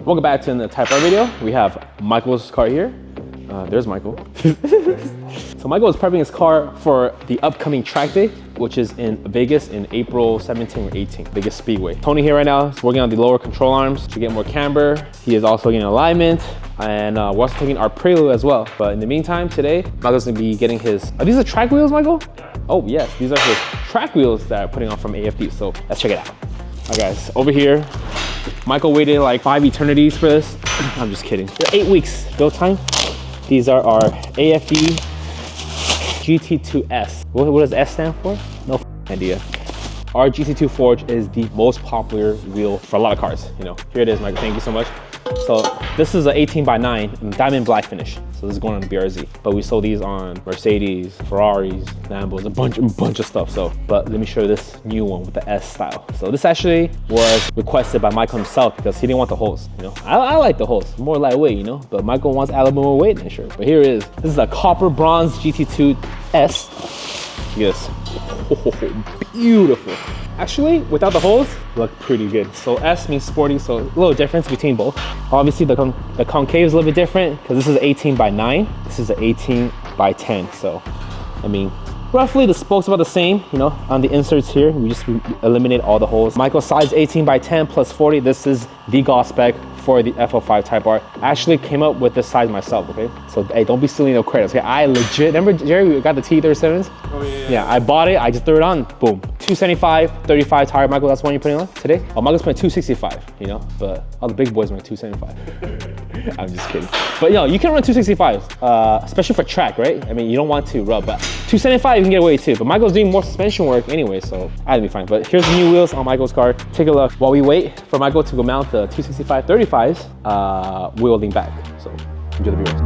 Welcome back to the Type R video. We have Michael's car here. There's Michael. So Michael is prepping his car for the upcoming track day, which is in Vegas in April 17 or 18, Vegas Speedway. Tony here right now is working on the lower control arms to get more camber. He is also getting alignment, and we're also taking our prelude as well. But in the meantime, today, Michael's gonna be getting his, are these the track wheels, Michael? Oh yes, these are his track wheels that I'm putting on from AFD, so let's check it out. All right guys, over here, Michael waited like 5 eternities for this. I'm just kidding. 8 weeks build time. These are our AFD GT2-S. What does S stand for? No idea. Our GT2 Forged is the most popular wheel for a lot of cars. You know, here it is, Michael. Thank you so much. So this is an 18x9 diamond black finish. So this is going on the BRZ. But we sold these on Mercedes, Ferraris, Lambos, a bunch of stuff. So, but let me show you this new one with the S style. So this actually was requested by Michael himself because he didn't want the holes. You know, I like the holes, more lightweight, you know. But Michael wants a little more weight in the shirt. But here it is. This is a copper bronze GT2-S. Look at this. Oh, beautiful. Actually, without the holes, look pretty good. So S means sporty, so a little difference between both. Obviously, the concave is a little bit different because this is 18x9. This is an 18x10. So, I mean, roughly the spokes about the same, you know, on the inserts here. We just eliminate all the holes. Michael's size 18x10 plus 40. This is the golf spec for the FL5 Type R. I actually came up with this size myself, okay? So, hey, don't be stealing no credits, okay? I legit, remember Jerry, we got the T37s? Oh, yeah. Yeah, I bought it, I just threw it on, boom. 275, 35 tire. Michael, that's the one you're putting on today? Oh, Michael's putting 265, you know? But all the big boys run 275. I'm just kidding. But you know, you can run 265s, especially for track, right? I mean, you don't want to rub, but 275 you can get away too. But Michael's doing more suspension work anyway, so I'd be fine. But here's the new wheels on Michael's car. Take a look. While we wait for Michael to go mount the 265 35s, we'll lean back. So enjoy the viewers.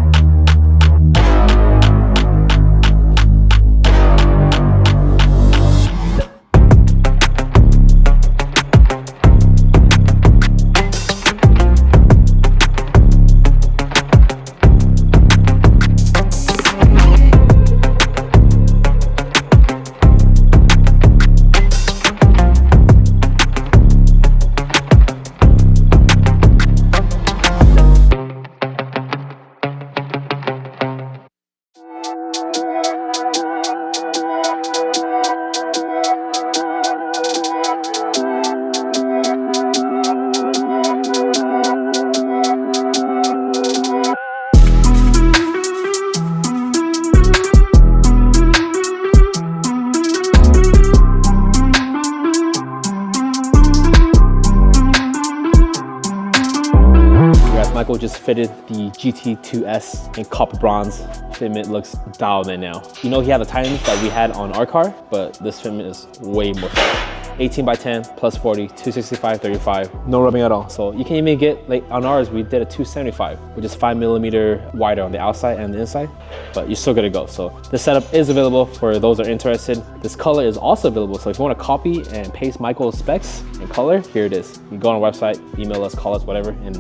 Michael just fitted the GT2-S in copper bronze. Fitment looks dialed in now. You know, he had the Titans that we had on our car, but this fitment is way more fun. 18x10 plus 40, 265, 35, no rubbing at all. So you can even get, like on ours, we did a 275, which is 5mm wider on the outside and the inside, but you're still good to go. So this setup is available for those that are interested. This color is also available. So if you want to copy and paste Michael's specs in color, here it is. You go on our website, email us, call us, whatever, and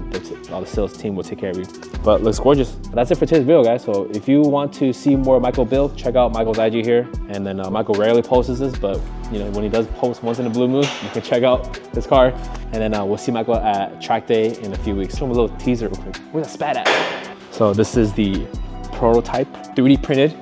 all the sales team will take care of you. But it looks gorgeous. But that's it for today's video, guys. So if you want to see more Michael build, check out Michael's IG here. And then Michael rarely posts this, but you know, when he does post once in a blue moon, you can check out his car. And then we'll see Michael at track day in a few weeks. Show him a little teaser real quick. Where's that spat at? So this is the prototype 3D printed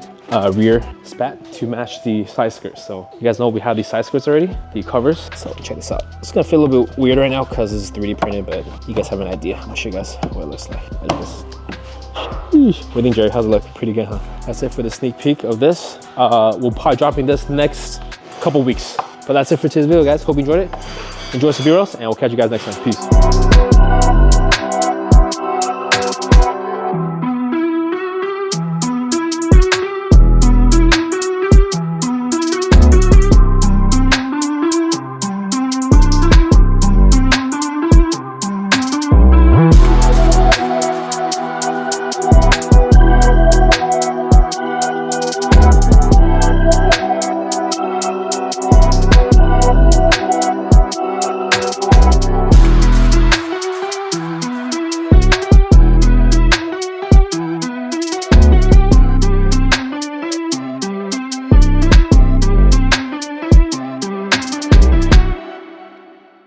rear spat to match the side skirts. So you guys know we have these side skirts already, the covers. So check this out. It's gonna feel a little bit weird right now because it's 3D printed, but you guys have an idea. I'm gonna show you guys what it looks like. Look at this. What do you think, Jerry? How's it look? Pretty good, huh? That's it for the sneak peek of this. We'll probably dropping this next couple weeks. But that's it for today's video, guys. Hope you enjoyed it. Enjoy some B-rolls, and we'll catch you guys next time. Peace.